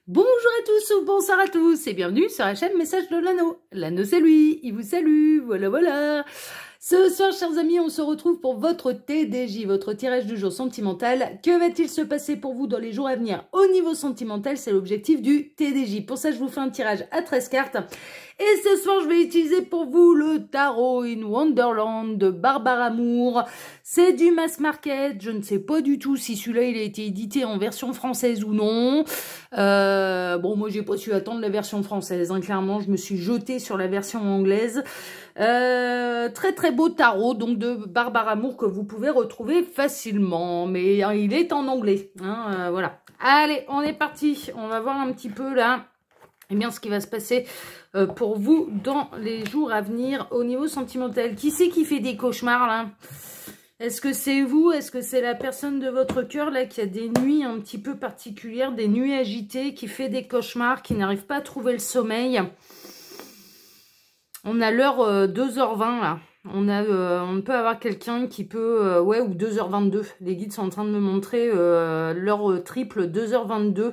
Bonjour à tous ou bonsoir à tous et bienvenue sur la chaîne Message de l'Anneau. L'Anneau c'est lui, il vous salue, voilà. Ce soir, chers amis, on se retrouve pour votre TDJ, votre tirage du jour sentimental. Que va-t-il se passer pour vous dans les jours à venir au niveau sentimental? C'est l'objectif du TDJ. Pour ça, je vous fais un tirage à 13 cartes. Et ce soir, je vais utiliser pour vous le Tarot in Wonderland de Barbara Moore. C'est du mass market. Je ne sais pas du tout si celui-là, il a été édité en version française ou non. Bon, moi, j'ai pas su attendre la version française. Hein. Clairement, je me suis jetée sur la version anglaise. Très beau tarot donc de Barbara Moore que vous pouvez retrouver facilement. Mais il est en anglais. Hein, voilà. Allez, on est parti. On va voir un petit peu là. Eh bien, ce qui va se passer pour vous dans les jours à venir au niveau sentimental. Qui c'est qui fait des cauchemars, là? Est-ce que c'est vous? Est-ce que c'est la personne de votre cœur, là, qui a des nuits un petit peu particulières, des nuits agitées, qui fait des cauchemars, qui n'arrive pas à trouver le sommeil? On a l'heure 2h20, là. On peut avoir quelqu'un qui peut... ouais, ou 2h22. Les guides sont en train de me montrer l'heure triple, 2h22.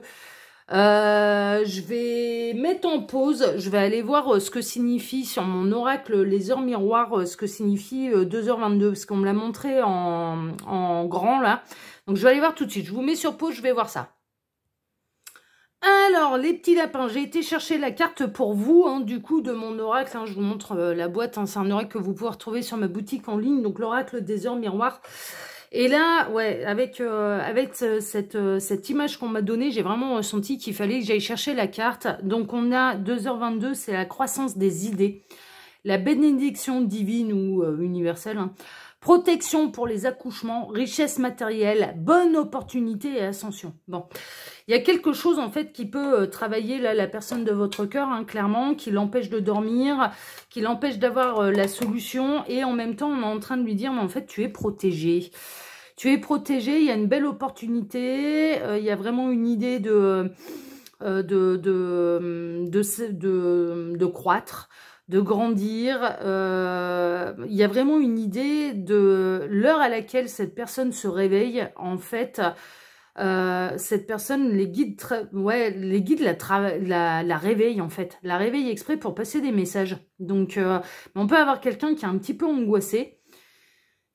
Je vais mettre en pause, je vais aller voir ce que signifie sur mon oracle les heures miroirs, ce que signifie 2h22, parce qu'on me l'a montré en grand là. Donc je vais aller voir tout de suite, je vous mets sur pause, je vais voir ça. Alors, les petits lapins, j'ai été chercher la carte pour vous, hein, du coup, de mon oracle. Hein, je vous montre la boîte, hein, c'est un oracle que vous pouvez retrouver sur ma boutique en ligne, donc l'oracle des heures miroirs. Et là, ouais, avec cette image qu'on m'a donnée, j'ai vraiment ressenti qu'il fallait que j'aille chercher la carte. Donc, on a 2h22, c'est la croissance des idées, la bénédiction divine ou universelle, hein. Protection pour les accouchements, richesse matérielle, bonne opportunité et ascension. Bon, il y a quelque chose en fait qui peut travailler là la personne de votre cœur, hein, clairement, qui l'empêche de dormir, qui l'empêche d'avoir la solution. Et en même temps, on est en train de lui dire, mais en fait, tu es protégé. Tu es protégé, il y a une belle opportunité, il y a vraiment une idée de croître, de grandir. Il y a vraiment une idée de l'heure à laquelle cette personne se réveille. En fait, cette personne, les guides la réveillent en fait. La réveillent exprès pour passer des messages. Donc, on peut avoir quelqu'un qui est un petit peu angoissé.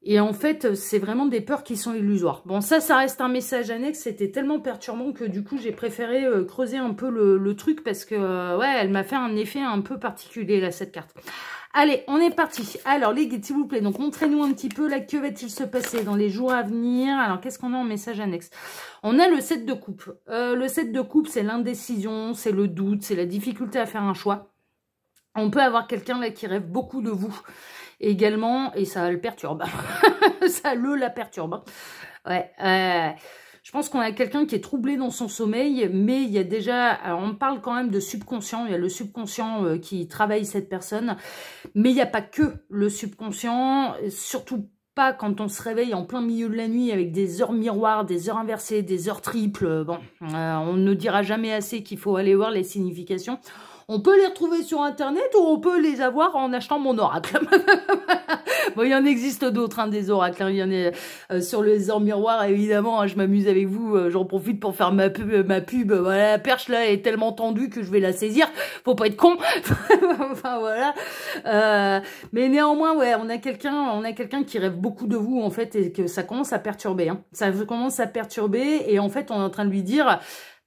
Et en fait, c'est vraiment des peurs qui sont illusoires. Bon, ça reste un message annexe. C'était tellement perturbant que du coup, j'ai préféré creuser un peu le truc parce que, ouais, elle m'a fait un effet un peu particulier, là, cette carte. Allez, on est parti. Alors, les guides, s'il vous plaît, donc montrez-nous un petit peu, là, que va-t-il se passer dans les jours à venir? Alors, qu'est-ce qu'on a en message annexe? On a le 7 de coupe. Le 7 de coupe, c'est l'indécision, c'est le doute, c'est la difficulté à faire un choix. On peut avoir quelqu'un, là, qui rêve beaucoup de vous. Également, et ça le perturbe. Ça la perturbe. Ouais. Je pense qu'on a quelqu'un qui est troublé dans son sommeil, mais il y a déjà... Alors, on parle quand même de subconscient. Il y a le subconscient qui travaille cette personne. Mais il n'y a pas que le subconscient. Surtout pas quand on se réveille en plein milieu de la nuit avec des heures miroirs, des heures inversées, des heures triples. Bon, on ne dira jamais assez qu'il faut aller voir les significations. On peut les retrouver sur Internet ou on peut les avoir en achetant mon oracle. Bon, il y en existe d'autres, hein, des oracles. Hein. Il y en a sur les heures miroirs, évidemment. Hein, je m'amuse avec vous. J'en profite pour faire ma pub. Voilà, la perche là est tellement tendue que je vais la saisir. Faut pas être con. Enfin voilà. Mais néanmoins, ouais, on a quelqu'un qui rêve beaucoup de vous en fait et que ça commence à perturber. Hein. Ça commence à perturber et en fait, on est en train de lui dire.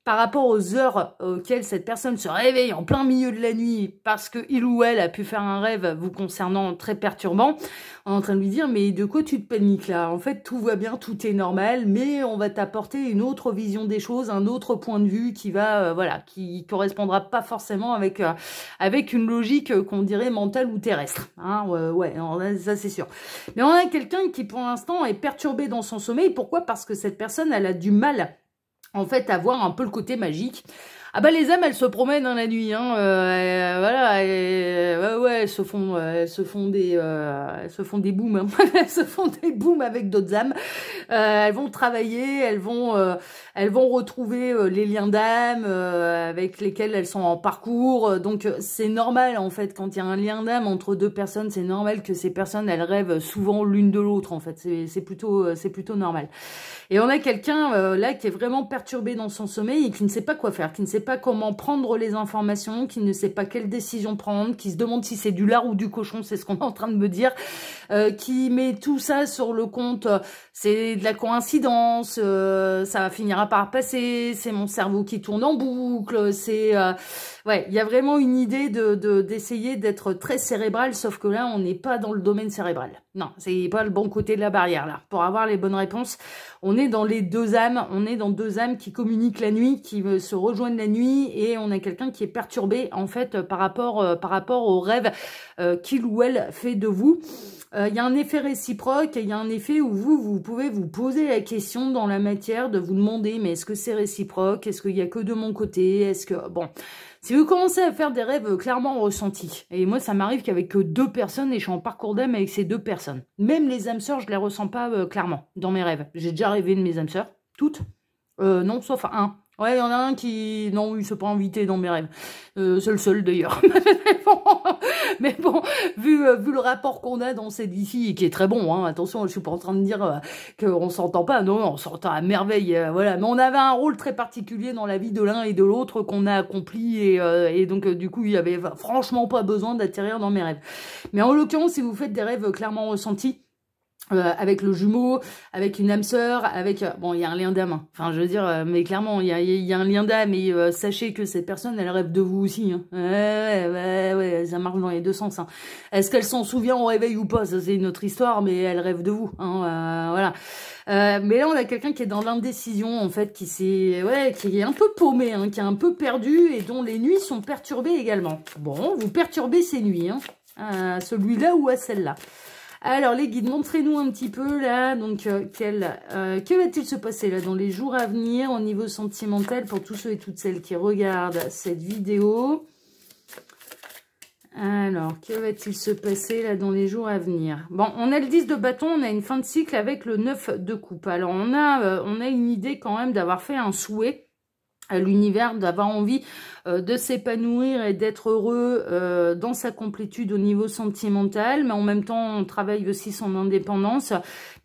Par rapport aux heures auxquelles cette personne se réveille en plein milieu de la nuit parce que il ou elle a pu faire un rêve vous concernant très perturbant, on est en train de lui dire mais de quoi tu te paniques là? En fait tout va bien, tout est normal, mais on va t'apporter une autre vision des choses, un autre point de vue qui va voilà, qui correspondra pas forcément avec une logique qu'on dirait mentale ou terrestre. Hein, ouais, ça c'est sûr. Mais on a quelqu'un qui pour l'instant est perturbé dans son sommeil. Pourquoi? Parce que cette personne elle a du mal en fait, avoir un peu le côté magique. Ah bah les âmes, elles se promènent dans la nuit, hein. Voilà, ouais, elles se font des booms, hein. Elles se font des booms avec d'autres âmes. Elles vont travailler, elles vont retrouver les liens d'âme avec lesquels elles sont en parcours. Donc c'est normal en fait quand il y a un lien d'âme entre deux personnes, c'est normal que ces personnes elles rêvent souvent l'une de l'autre en fait. C'est plutôt normal. Et on a quelqu'un là qui est vraiment perturbé dans son sommeil et qui ne sait pas quoi faire, qui ne sait sait pas comment prendre les informations, qui ne sait pas quelle décision prendre, qui se demande si c'est du lard ou du cochon, c'est ce qu'on est en train de me dire, qui met tout ça sur le compte, c'est de la coïncidence, ça finira par passer, c'est mon cerveau qui tourne en boucle, c'est... ouais, il y a vraiment une idée d'essayer d'être très cérébral, sauf que là, on n'est pas dans le domaine cérébral. Non, c'est pas le bon côté de la barrière, là. Pour avoir les bonnes réponses, on est dans les deux âmes, on est dans deux âmes qui communiquent la nuit, qui se rejoignent la nuit, et on a quelqu'un qui est perturbé, en fait, par rapport au rêve qu'il ou elle fait de vous. Il y a un effet réciproque, et il y a un effet où vous pouvez vous poser la question dans la matière, de vous demander, mais est-ce que c'est réciproque? Est-ce qu'il y a que de mon côté? Est-ce que... Bon... Si vous commencez à faire des rêves clairement ressentis, et moi ça m'arrive qu'avec que 2 personnes, et je suis en parcours d'âme avec ces 2 personnes. Même les âmes sœurs, je les ressens pas clairement dans mes rêves. J'ai déjà rêvé de mes âmes sœurs, toutes. Non, sauf un. Ouais, il y en a un qui... Non, il s'est pas invité dans mes rêves. C'est le seul d'ailleurs. Mais bon, vu le rapport qu'on a dans cette vie, qui est très bon, hein, attention, je suis pas en train de dire qu'on s'entend pas, non, on s'entend à merveille, voilà. Mais on avait un rôle très particulier dans la vie de l'un et de l'autre qu'on a accompli, et donc du coup, il y avait franchement pas besoin d'atterrir dans mes rêves. Mais en l'occurrence, si vous faites des rêves clairement ressentis, avec le jumeau, avec une âme sœur, avec... bon, il y a un lien d'âme. Hein. Enfin, je veux dire, mais clairement, il y a un lien d'âme. Et sachez que cette personne, elle rêve de vous aussi. Hein. Ouais, ça marche dans les deux sens. Hein. Est-ce qu'elle s'en souvient au réveil ou pas? Ça, c'est une autre histoire, mais elle rêve de vous. Hein, voilà. Mais là, on a quelqu'un qui est dans l'indécision, en fait, qui est un peu paumé, hein, qui est un peu perdu et dont les nuits sont perturbées également. Bon, vous perturbez ces nuits, hein, à celui-là ou à celle-là. Alors, les guides, montrez-nous un petit peu, là, donc, que va-t-il se passer, là, dans les jours à venir, au niveau sentimental, pour tous ceux et toutes celles qui regardent cette vidéo. Alors, que va-t-il se passer, là, dans les jours à venir? Bon, on a le 10 de bâton, on a une fin de cycle avec le 9 de coupe. Alors, on a une idée, quand même, d'avoir fait un souhait à l'univers, d'avoir envie de s'épanouir et d'être heureux dans sa complétude au niveau sentimental, mais en même temps on travaille aussi son indépendance,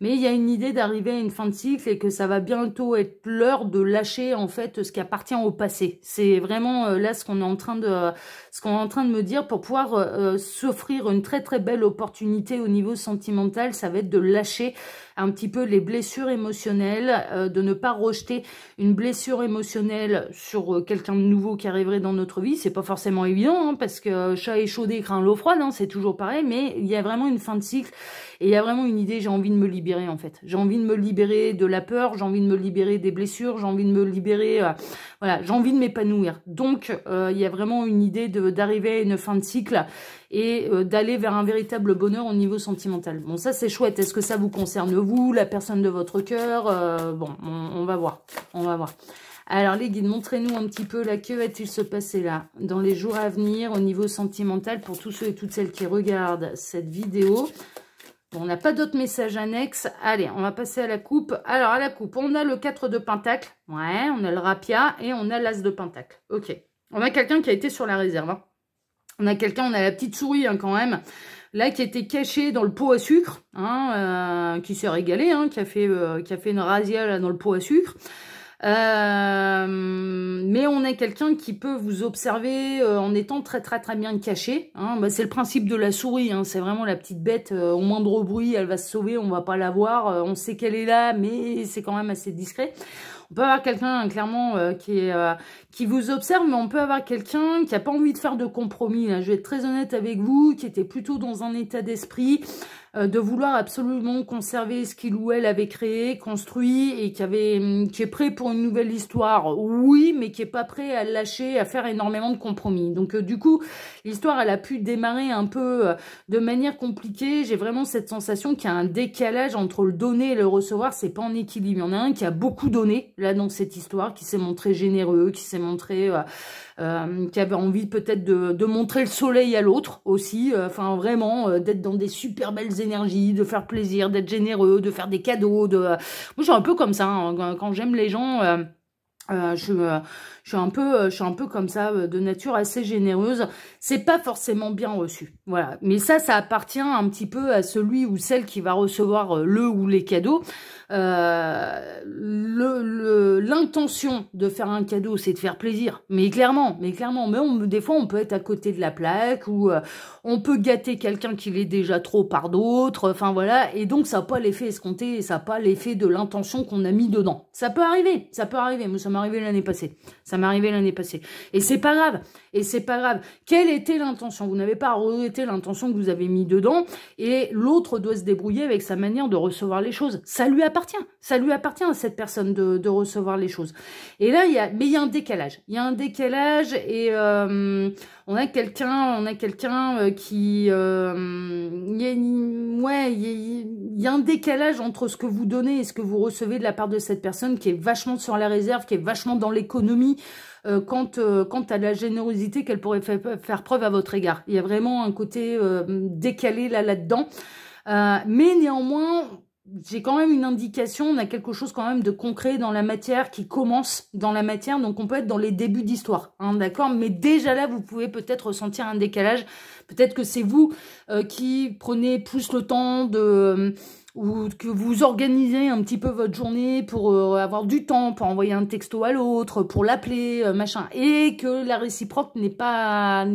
mais il y a une idée d'arriver à une fin de cycle et que ça va bientôt être l'heure de lâcher en fait ce qui appartient au passé. C'est vraiment là ce qu'on est en train de me dire pour pouvoir s'offrir une très très belle opportunité au niveau sentimental. Ça va être de lâcher un petit peu les blessures émotionnelles, de ne pas rejeter une blessure émotionnelle sur quelqu'un de nouveau qui arriverait dans notre vie. C'est pas forcément évident, hein, parce que chat échaudé craint l'eau froide, hein, c'est toujours pareil, mais il y a vraiment une fin de cycle et il y a vraiment une idée, j'ai envie de me libérer en fait. J'ai envie de me libérer de la peur, j'ai envie de me libérer des blessures, j'ai envie de me libérer, voilà, j'ai envie de m'épanouir. Donc il y a vraiment une idée d'arriver à une fin de cycle et d'aller vers un véritable bonheur au niveau sentimental. Bon, ça c'est chouette. Est-ce que ça vous concerne vous, la personne de votre cœur? Bon, on va voir, on va voir. Alors les guides, montrez-nous un petit peu là, que va-t-il se passer là dans les jours à venir au niveau sentimental pour tous ceux et toutes celles qui regardent cette vidéo. Bon, on n'a pas d'autres messages annexes. Allez, on va passer à la coupe. Alors à la coupe, on a le 4 de pentacle. Ouais, on a le rapia et on a l'as de pentacle. Ok. On a quelqu'un qui a été sur la réserve. Hein. On a quelqu'un, on a la petite souris hein, quand même. Là, qui était caché dans le pot à sucre. Hein, qui s'est régalé, hein, qui a fait une razzia là, dans le pot à sucre. Mais on a quelqu'un qui peut vous observer en étant très très très bien caché. Hein. Bah, c'est le principe de la souris, hein. C'est vraiment la petite bête, au moindre bruit, elle va se sauver, on va pas la voir. On sait qu'elle est là, mais c'est quand même assez discret. On peut avoir quelqu'un clairement qui vous observe, mais on peut avoir quelqu'un qui n'a pas envie de faire de compromis. Là. Je vais être très honnête avec vous, qui était plutôt dans un état d'esprit de vouloir absolument conserver ce qu'il ou elle avait créé, construit, et qui est prêt pour une nouvelle histoire. Oui, mais qui est pas prêt à lâcher, à faire énormément de compromis. Donc du coup, l'histoire, elle a pu démarrer un peu de manière compliquée. J'ai vraiment cette sensation qu'il y a un décalage entre le donner et le recevoir. C'est pas en équilibre. Il y en a un qui a beaucoup donné, là, dans cette histoire, qui s'est montré généreux, qui s'est montré... qui avait envie peut-être de montrer le soleil à l'autre aussi, enfin vraiment d'être dans des super belles énergies, de faire plaisir, d'être généreux, de faire des cadeaux. Moi je suis un peu comme ça, hein, quand j'aime les gens, Je suis un peu comme ça, de nature assez généreuse. C'est pas forcément bien reçu, voilà. Mais ça appartient un petit peu à celui ou celle qui va recevoir le ou les cadeaux. L'intention de faire un cadeau, c'est de faire plaisir. Mais clairement, des fois, on peut être à côté de la plaque ou on peut gâter quelqu'un qui l'est déjà trop par d'autres. Enfin voilà, et donc ça n'a pas l'effet escompté, ça n'a pas l'effet de l'intention qu'on a mis dedans. Ça peut arriver. Moi, ça m'est arrivé l'année passée. Et c'est pas grave. Quelle était l'intention? Vous n'avez pas arrêté l'intention que vous avez mis dedans, et l'autre doit se débrouiller avec sa manière de recevoir les choses. Ça lui appartient à cette personne de recevoir les choses. Et là, il y a un décalage. Et on a quelqu'un qui... il y a un décalage entre ce que vous donnez et ce que vous recevez de la part de cette personne, qui est vachement sur la réserve, qui est vachement dans l'économie, quant à la générosité qu'elle pourrait faire preuve à votre égard. Il y a vraiment un côté décalé là-dedans. Mais néanmoins, j'ai quand même une indication, on a quelque chose quand même de concret dans la matière, qui commence dans la matière, donc on peut être dans les débuts d'histoire, hein, d'accord? Mais déjà là, vous pouvez peut-être ressentir un décalage, peut-être que c'est vous qui prenez plus le temps ou que vous organisez un petit peu votre journée pour avoir du temps, pour envoyer un texto à l'autre, pour l'appeler, machin, et que la réciproque n'est pas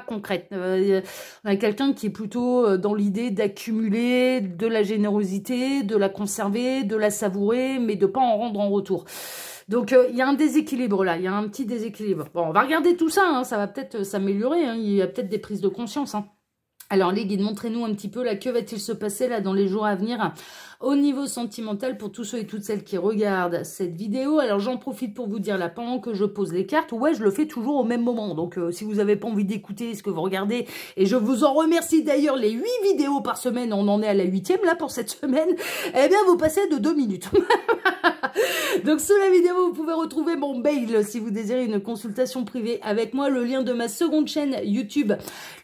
concrète. On a quelqu'un qui est plutôt dans l'idée d'accumuler de la générosité, de la conserver, de la savourer, mais de pas en rendre en retour. Donc, il y a un déséquilibre là, il y a un petit déséquilibre. Bon, on va regarder tout ça, hein, ça va peut-être s'améliorer, hein, il y a peut-être des prises de conscience, hein. Alors les guides, montrez-nous un petit peu là, que va-t-il se passer là dans les jours à venir au niveau sentimental pour tous ceux et toutes celles qui regardent cette vidéo. Alors j'en profite pour vous dire là, pendant que je pose les cartes, ouais, je le fais toujours au même moment. Donc si vous n'avez pas envie d'écouter ce que vous regardez, et je vous en remercie d'ailleurs, les 8 vidéos par semaine, on en est à la 8e là pour cette semaine, eh bien vous passez de 2 minutes. Donc sous la vidéo, vous pouvez retrouver mon mail si vous désirez une consultation privée avec moi, le lien de ma seconde chaîne YouTube,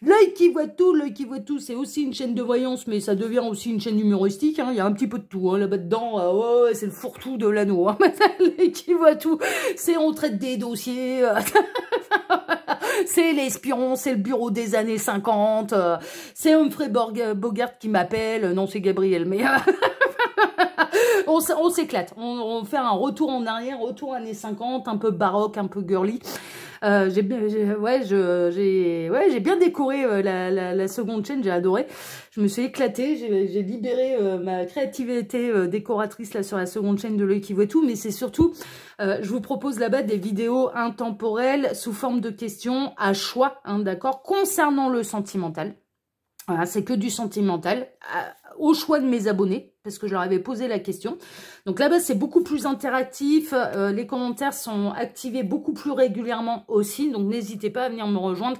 L'œil qui voit tout. L'œil qui voit tout, c'est aussi une chaîne de voyance, mais ça devient aussi une chaîne humoristique, hein. Il y a un petit peu de tout, hein, là-bas dedans, ouais, c'est le fourre-tout de l'anneau, hein. L'œil qui voit tout, c'est on traite des dossiers, c'est l'espion, c'est le bureau des années 50, c'est Humphrey Bogart qui m'appelle, non c'est Gabriel, mais... on s'éclate, on fait un retour en arrière, retour années 50, un peu baroque, un peu girly. J'ai bien décoré la seconde chaîne, j'ai adoré. Je me suis éclatée, j'ai libéré ma créativité décoratrice là sur la seconde chaîne de L'œil qui voit tout, mais c'est surtout, je vous propose là-bas des vidéos intemporelles sous forme de questions à choix, hein, d'accord, concernant le sentimental. Voilà, c'est que du sentimental, au choix de mes abonnés, parce que je leur avais posé la question. Donc là-bas, c'est beaucoup plus interactif. Les commentaires sont activés beaucoup plus régulièrement aussi. Donc n'hésitez pas à venir me rejoindre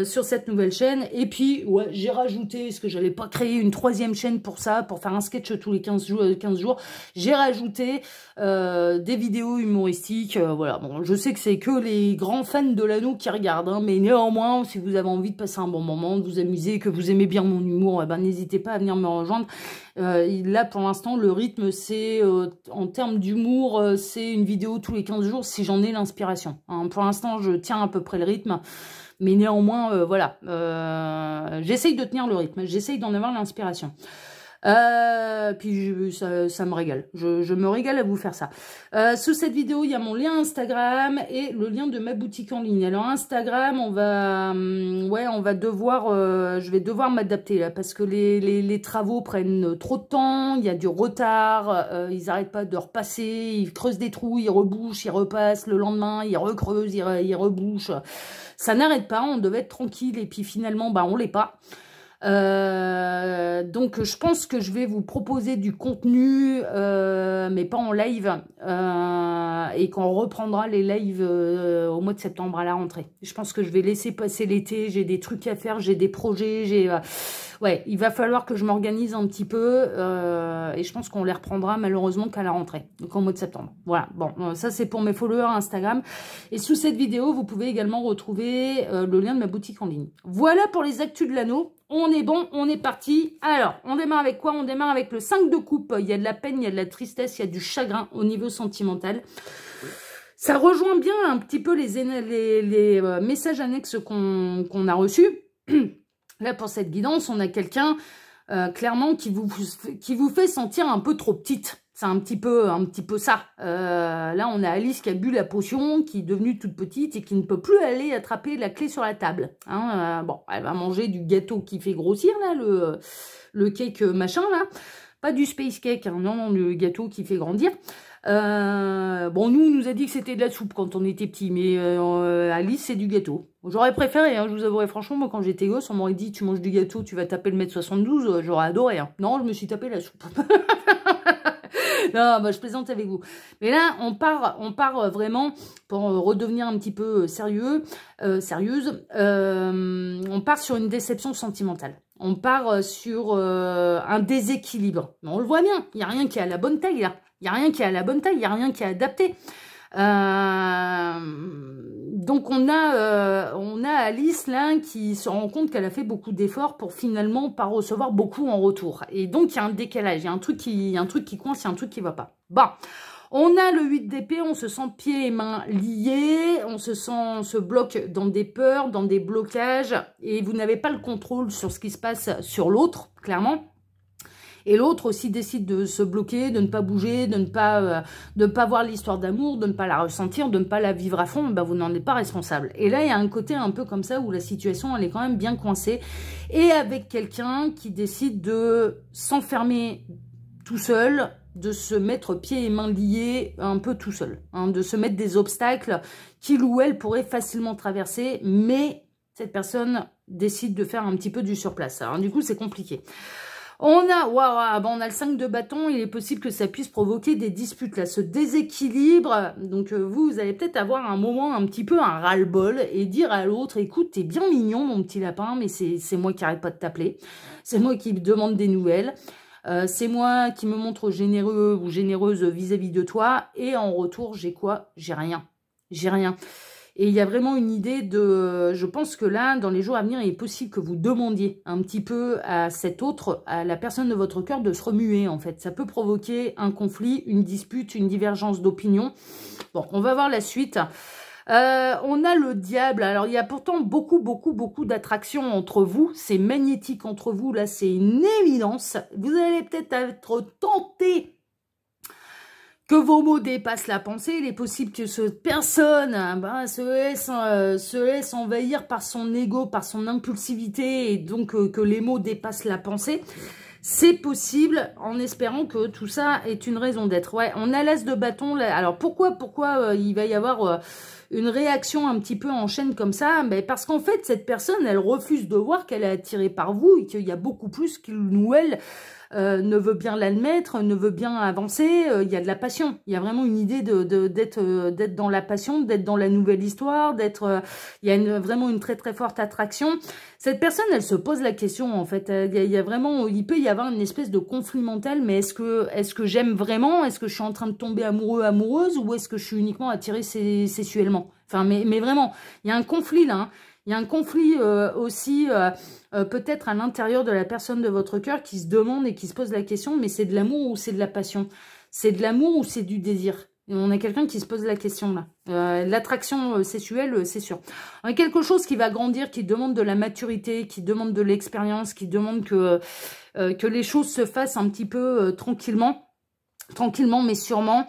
sur cette nouvelle chaîne. Et puis, ouais, j'ai rajouté, parce que je n'allais pas créer une 3e chaîne pour ça, pour faire un sketch tous les 15 jours. J'ai rajouté des vidéos humoristiques. Voilà, bon, je sais que c'est que les grands fans de l'anneau qui regardent, hein, mais néanmoins, si vous avez envie de passer un bon moment, de vous amuser, que vous aimez bien mon humour, ben, n'hésitez pas à venir me rejoindre. Là, pour l'instant, le rythme, c'est, en termes d'humour, c'est une vidéo tous les 15 jours si j'en ai l'inspiration. Hein. Pour l'instant, je tiens à peu près le rythme. Mais néanmoins, voilà, j'essaye de tenir le rythme. J'essaye d'en avoir l'inspiration. Puis ça me régale. Je me régale à vous faire ça. Sous cette vidéo, il y a mon lien Instagram et le lien de ma boutique en ligne. Alors Instagram, on va devoir, je vais devoir m'adapter là parce que les travaux prennent trop de temps. Il y a du retard. Ils n'arrêtent pas de repasser. Ils creusent des trous, ils rebouchent, ils repassent le lendemain, ils recreusent, ils rebouchent. Ça n'arrête pas. On devait être tranquille et puis finalement, bah on l'est pas. Donc je pense que je vais vous proposer du contenu mais pas en live et qu'on reprendra les lives au mois de septembre à la rentrée. Je pense que je vais laisser passer l'été, j'ai des trucs à faire, j'ai des projets, ouais, il va falloir que je m'organise un petit peu et je pense qu'on les reprendra malheureusement qu'à la rentrée, donc au mois de septembre. Voilà, bon, ça c'est pour mes followers Instagram. Et sous cette vidéo, vous pouvez également retrouver le lien de ma boutique en ligne. Voilà pour les actus de l'anneau. on est bon, on est parti. Alors, on démarre avec quoi? On démarre avec le 5 de coupe. Il y a de la peine, il y a de la tristesse, il y a du chagrin au niveau sentimental. Ça rejoint bien un petit peu les messages annexes qu'on a reçus. Là, pour cette guidance, on a quelqu'un, clairement, qui vous fait sentir un peu trop petite. C'est un petit peu ça. Là, on a Alice qui a bu la potion, qui est devenue toute petite et qui ne peut plus aller attraper la clé sur la table. Hein, bon, elle va manger du gâteau qui fait grossir, là, le cake machin, là. Pas du space cake, hein, non, le gâteau qui fait grandir. Bon, nous, on nous a dit que c'était de la soupe quand on était petit, mais Alice, c'est du gâteau. J'aurais préféré, hein, je vous avouerai franchement, moi, quand j'étais gosse, on m'aurait dit, tu manges du gâteau, tu vas taper le 1m72, j'aurais adoré. Hein. Non, je me suis tapé la soupe. Non, bah, je plaisante avec vous. Mais là, on part vraiment, pour redevenir un petit peu sérieuse, on part sur une déception sentimentale. On part sur un déséquilibre. Mais on le voit bien, il n'y a rien qui est à la bonne taille, là. Il n'y a rien qui est à la bonne taille, il n'y a rien qui est adapté. Donc on a Alice là qui se rend compte qu'elle a fait beaucoup d'efforts pour finalement pas recevoir beaucoup en retour. Et donc il y a un décalage, il y a un truc qui coince, il y a un truc qui va pas. Bon, on a le 8 d'épée, on se sent pieds et mains liés, on se bloque dans des peurs, dans des blocages, et vous n'avez pas le contrôle sur ce qui se passe sur l'autre, clairement. Et l'autre aussi décide de se bloquer, de ne pas bouger, de ne pas voir l'histoire d'amour, de ne pas la ressentir, de ne pas la vivre à fond, ben vous n'en êtes pas responsable. Et là, il y a un côté un peu comme ça où la situation, elle est quand même bien coincée. Et avec quelqu'un qui décide de s'enfermer tout seul, de se mettre pieds et mains liés un peu tout seul. Hein, de se mettre des obstacles qu'il ou elle pourrait facilement traverser, mais cette personne décide de faire un petit peu du surplace. Alors du coup, c'est compliqué. On a le 5 de bâton, il est possible que ça puisse provoquer des disputes, là, ce déséquilibre. Donc vous allez peut-être avoir un moment un petit peu un ras-le-bol et dire à l'autre, écoute, t'es bien mignon mon petit lapin, mais c'est moi qui arrête pas de t'appeler, c'est moi qui me demande des nouvelles, c'est moi qui me montre généreux ou généreuse vis-à-vis de toi, et en retour, j'ai quoi? J'ai rien. J'ai rien. Et il y a vraiment une idée de... Je pense que là, dans les jours à venir, il est possible que vous demandiez un petit peu à cet autre, à la personne de votre cœur, de se remuer, en fait. Ça peut provoquer un conflit, une dispute, une divergence d'opinion. Bon, on va voir la suite. On a le diable. Alors, il y a pourtant beaucoup d'attractions entre vous. C'est magnétique entre vous. Là, c'est une évidence. Vous allez peut-être être tenté que vos mots dépassent la pensée. Il est possible que cette personne se laisse envahir par son ego, par son impulsivité, et donc que les mots dépassent la pensée. C'est possible, en espérant que tout ça est une raison d'être. Ouais, on a l'as de bâton. Là. Alors pourquoi il va y avoir une réaction un petit peu en chaîne comme ça? Ben, parce qu'en fait, cette personne, elle refuse de voir qu'elle est attirée par vous et qu'il y a beaucoup plus qu'il ou elle ne veut bien l'admettre, ne veut bien avancer. Il y a de la passion. Il y a vraiment une idée d'être dans la passion, d'être dans la nouvelle histoire, il y a vraiment une très forte attraction. Cette personne, elle se pose la question, en fait. Il peut y avoir une espèce de conflit mental, mais est-ce que j'aime vraiment? Est-ce que je suis en train de tomber amoureuse, ou est-ce que je suis uniquement attirée sexuellement? Enfin, mais vraiment, il y a un conflit là, hein. Il y a un conflit aussi, peut-être à l'intérieur de la personne de votre cœur qui se demande et qui se pose la question, mais c'est de l'amour ou c'est de la passion? C'est de l'amour ou c'est du désir? Et on a quelqu'un qui se pose la question là. L'attraction sexuelle, c'est sûr. On a quelque chose qui va grandir, qui demande de la maturité, qui demande de l'expérience, qui demande que les choses se fassent un petit peu tranquillement mais sûrement.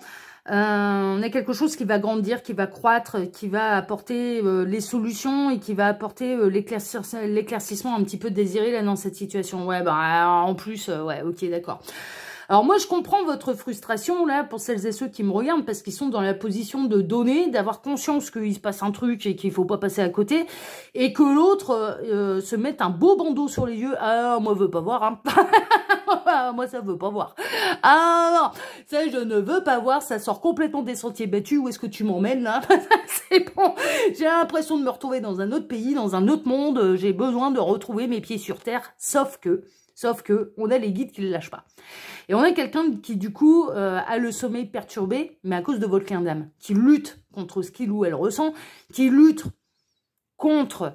On a quelque chose qui va grandir, qui va croître, qui va apporter les solutions et qui va apporter l'éclaircissement un petit peu désiré là dans cette situation. Ouais, bah en plus, ouais, ok, d'accord. Alors moi, je comprends votre frustration là pour celles et ceux qui me regardent parce qu'ils sont dans la position de donner, d'avoir conscience qu'il se passe un truc et qu'il faut pas passer à côté, et que l'autre se mette un beau bandeau sur les yeux. Ah, moi, je veux pas voir, hein. Moi, ça veut pas voir. Ah non, ça, je ne veux pas voir. Ça sort complètement des sentiers battus. Où est-ce que tu m'emmènes, là? C'est bon. J'ai l'impression de me retrouver dans un autre pays, dans un autre monde. J'ai besoin de retrouver mes pieds sur terre. Sauf que, on a les guides qui ne lâchent pas. Et on a quelqu'un qui, du coup, a le sommeil perturbé, mais à cause de votre clin d'âme, qui lutte contre ce qu'il ou elle ressent, qui lutte contre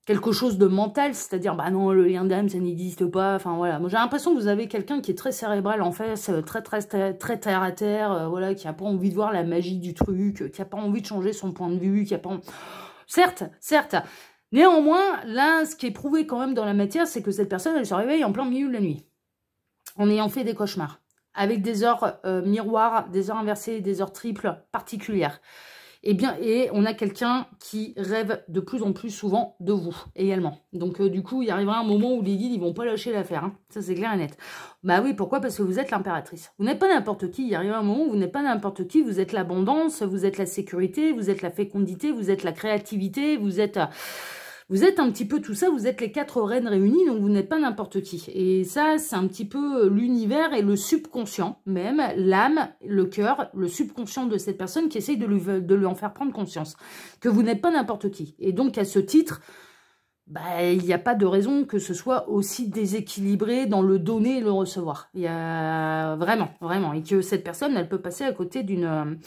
quelque chose de mental, c'est-à-dire, bah non, le lien d'âme, ça n'existe pas, enfin voilà. Moi, j'ai l'impression que vous avez quelqu'un qui est très cérébral, en fait, très terre à terre, voilà, qui a pas envie de voir la magie du truc, qui a pas envie de changer son point de vue, qui a pas... Certes, néanmoins, là, ce qui est prouvé quand même dans la matière, c'est que cette personne, elle se réveille en plein milieu de la nuit, en ayant fait des cauchemars, avec des heures miroirs, des heures inversées, des heures triples particulières. Et on a quelqu'un qui rêve de plus en plus souvent de vous également. Donc du coup, il arrivera un moment où les guides, ils vont pas lâcher l'affaire. Hein. Ça, c'est clair et net. Bah oui, pourquoi? Parce que vous êtes l'impératrice. Vous n'êtes pas n'importe qui. Il arrivera un moment où vous n'êtes pas n'importe qui. Vous êtes l'abondance, vous êtes la sécurité, vous êtes la fécondité, vous êtes la créativité, vous êtes un petit peu tout ça, vous êtes les 4 reines réunies, donc vous n'êtes pas n'importe qui. Et ça, c'est un petit peu l'univers et le subconscient, même l'âme, le cœur, le subconscient de cette personne qui essaye de lui en faire prendre conscience. Que vous n'êtes pas n'importe qui. Et donc, à ce titre, bah, il n'y a pas de raison que ce soit aussi déséquilibré dans le donner et le recevoir. Il y a vraiment. Et que cette personne, elle peut passer à côté d'une...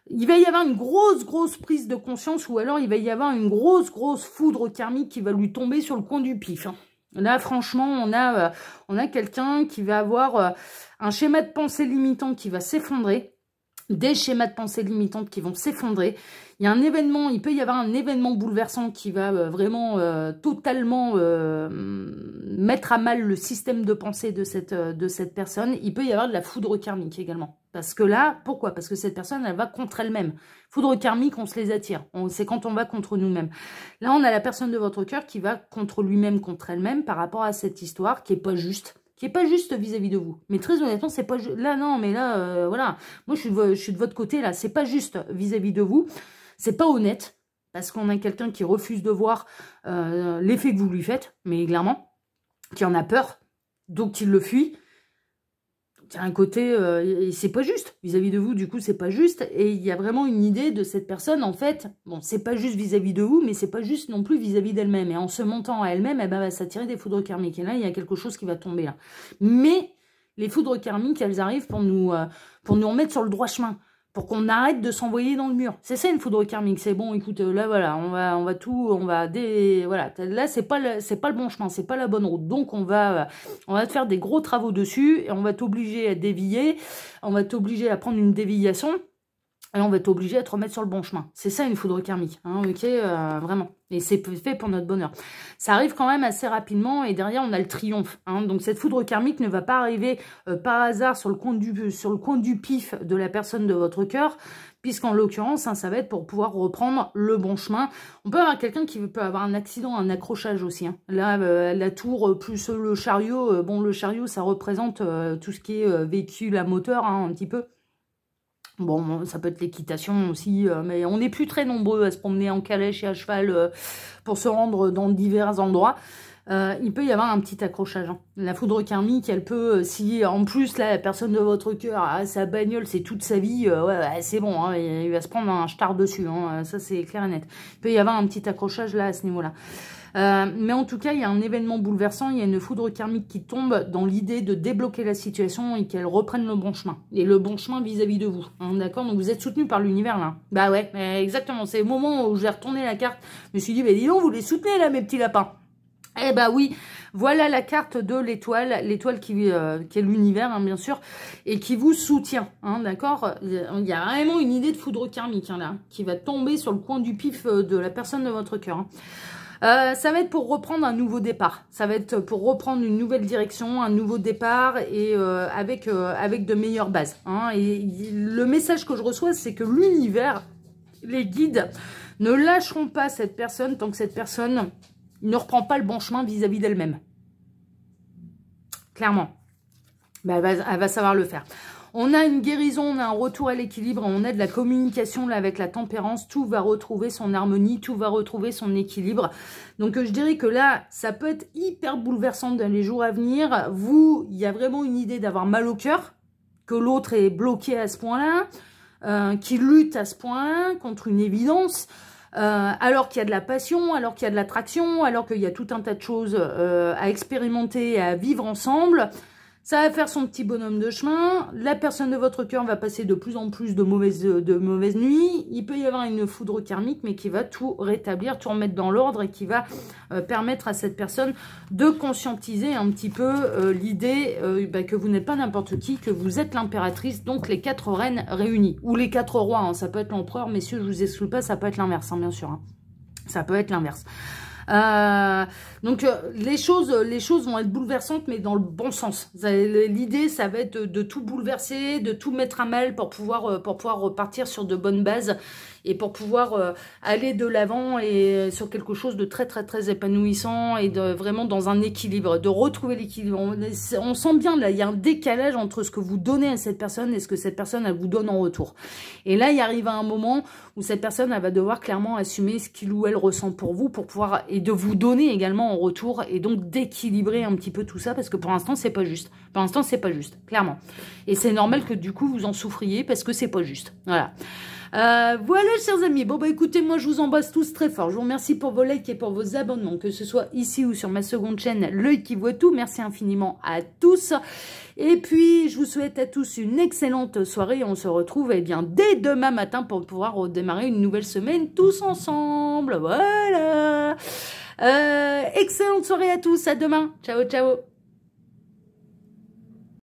Il va y avoir une grosse prise de conscience ou alors il va y avoir une grosse foudre karmique qui va lui tomber sur le coin du pif. Hein. Là, franchement, on a quelqu'un qui va avoir un schéma de pensée limitant qui va s'effondrer, des schémas de pensée limitantes qui vont s'effondrer. Il y a un événement, il peut y avoir un événement bouleversant qui va vraiment totalement mettre à mal le système de pensée de cette personne. Il peut y avoir de la foudre karmique également. Parce que là, pourquoi? Parce que cette personne, elle va contre elle-même. Foudre karmique, on se les attire. C'est quand on va contre nous-mêmes. Là, on a la personne de votre cœur qui va contre lui-même, contre elle-même par rapport à cette histoire qui est pas juste. Qui est pas juste vis-à-vis de vous. Mais très honnêtement, c'est pas juste. Là, non, mais là, voilà. Moi, je suis de votre côté, là. C'est pas juste vis-à-vis de vous. C'est pas honnête. Parce qu'on a quelqu'un qui refuse de voir l'effet que vous lui faites. Mais clairement, qui en a peur. Donc, il le fuit. Il y a un côté, c'est pas juste vis-à-vis de vous, du coup c'est pas juste, et il y a vraiment une idée de cette personne, en fait, bon c'est pas juste vis-à-vis de vous, mais c'est pas juste non plus vis-à-vis d'elle-même, et en se montant à elle-même, elle va s'attirer des foudres karmiques, et là il y a quelque chose qui va tomber là. Mais les foudres karmiques, elles arrivent pour nous remettre sur le droit chemin, pour qu'on arrête de s'envoyer dans le mur. C'est ça une foudre karmique, c'est bon, écoute, là voilà, voilà, là c'est pas le bon chemin, c'est pas la bonne route. Donc on va te faire des gros travaux dessus et on va t'obliger à dévier, on va t'obliger à prendre une déviation et on va t'obliger à te remettre sur le bon chemin. C'est ça une foudre karmique, hein, ok, vraiment. Et c'est fait pour notre bonheur. Ça arrive quand même assez rapidement et derrière on a le triomphe. Hein. Donc cette foudre karmique ne va pas arriver par hasard sur le coin du pif de la personne de votre cœur, puisqu'en l'occurrence, hein, ça va être pour pouvoir reprendre le bon chemin. On peut avoir quelqu'un qui peut avoir un accident, un accrochage aussi. Hein. Là, la tour plus le chariot, bon le chariot ça représente tout ce qui est véhicule à moteur, hein, un petit peu. Bon, ça peut être l'équitation aussi, mais on n'est plus très nombreux à se promener en calèche et à cheval pour se rendre dans divers endroits. Il peut y avoir un petit accrochage. Hein. La foudre karmique, elle peut, si en plus là, la personne de votre cœur a sa bagnole, c'est toute sa vie, ouais, c'est bon, hein, il va se prendre un star dessus, hein, ça c'est clair et net. Il peut y avoir un petit accrochage là à ce niveau-là. Mais en tout cas, il y a un événement bouleversant, il y a une foudre karmique qui tombe dans l'idée de débloquer la situation et qu'elle reprenne le bon chemin. Et le bon chemin vis-à-vis de vous. Hein, d'accord? Donc vous êtes soutenu par l'univers là. Bah ouais, exactement. C'est le moment où j'ai retourné la carte. Je me suis dit, bah dis donc, vous les soutenez là, mes petits lapins. Eh bah oui, voilà la carte de l'étoile qui est l'univers, hein, bien sûr, et qui vous soutient, hein, d'accord? Il y a vraiment une idée de foudre karmique, hein, là, qui va tomber sur le coin du pif de la personne de votre cœur. Hein. Ça va être pour reprendre un nouveau départ. Ça va être pour reprendre une nouvelle direction, un nouveau départ et avec de meilleures bases. Hein. Et le message que je reçois, c'est que l'univers, les guides, ne lâcheront pas cette personne tant que cette personne ne reprend pas le bon chemin vis-à-vis d'elle-même. Clairement. Bah, elle va savoir le faire. On a une guérison, on a un retour à l'équilibre, on a de la communication là avec la tempérance, tout va retrouver son harmonie, tout va retrouver son équilibre. Donc je dirais que là, ça peut être hyper bouleversant dans les jours à venir. Vous, il y a vraiment une idée d'avoir mal au cœur, que l'autre est bloqué à ce point-là, qui lutte à ce point contre une évidence, alors qu'il y a de la passion, alors qu'il y a de l'attraction, alors qu'il y a tout un tas de choses à expérimenter, à vivre ensemble. Ça va faire son petit bonhomme de chemin. La personne de votre cœur va passer de plus en plus de mauvaises nuits. Il peut y avoir une foudre karmique, mais qui va tout rétablir, tout remettre dans l'ordre et qui va permettre à cette personne de conscientiser un petit peu l'idée que vous n'êtes pas n'importe qui, que vous êtes l'impératrice, donc les 4 reines réunies. Ou les 4 rois, hein. Ça peut être l'empereur, messieurs, je vous exclue pas, ça peut être l'inverse, hein, bien sûr. Hein. Ça peut être l'inverse. Donc les choses vont être bouleversantes, mais dans le bon sens. L'idée, ça va être de tout bouleverser, de tout mettre à mal pour pouvoir repartir sur de bonnes bases et pour pouvoir aller de l'avant et sur quelque chose de très très très épanouissant et de vraiment dans un équilibre, de retrouver l'équilibre. On sent bien là, il y a un décalage entre ce que vous donnez à cette personne et ce que cette personne elle vous donne en retour. Et là, il arrive à un moment où cette personne elle va devoir clairement assumer ce qu'il ou elle ressent pour vous, pour pouvoir et de vous donner également en retour et donc d'équilibrer un petit peu tout ça parce que pour l'instant c'est pas juste. Pour l'instant c'est pas juste, clairement. Et c'est normal que du coup vous en souffriez parce que c'est pas juste. Voilà. Voilà, chers amis. Bon, bah écoutez, moi je vous embrasse tous très fort. Je vous remercie pour vos likes et pour vos abonnements, que ce soit ici ou sur ma seconde chaîne, L'Œil qui voit tout. Merci infiniment à tous. Et puis, je vous souhaite à tous une excellente soirée. On se retrouve bien dès demain matin pour pouvoir redémarrer une nouvelle semaine tous ensemble. Voilà. Excellente soirée à tous. À demain. Ciao, ciao.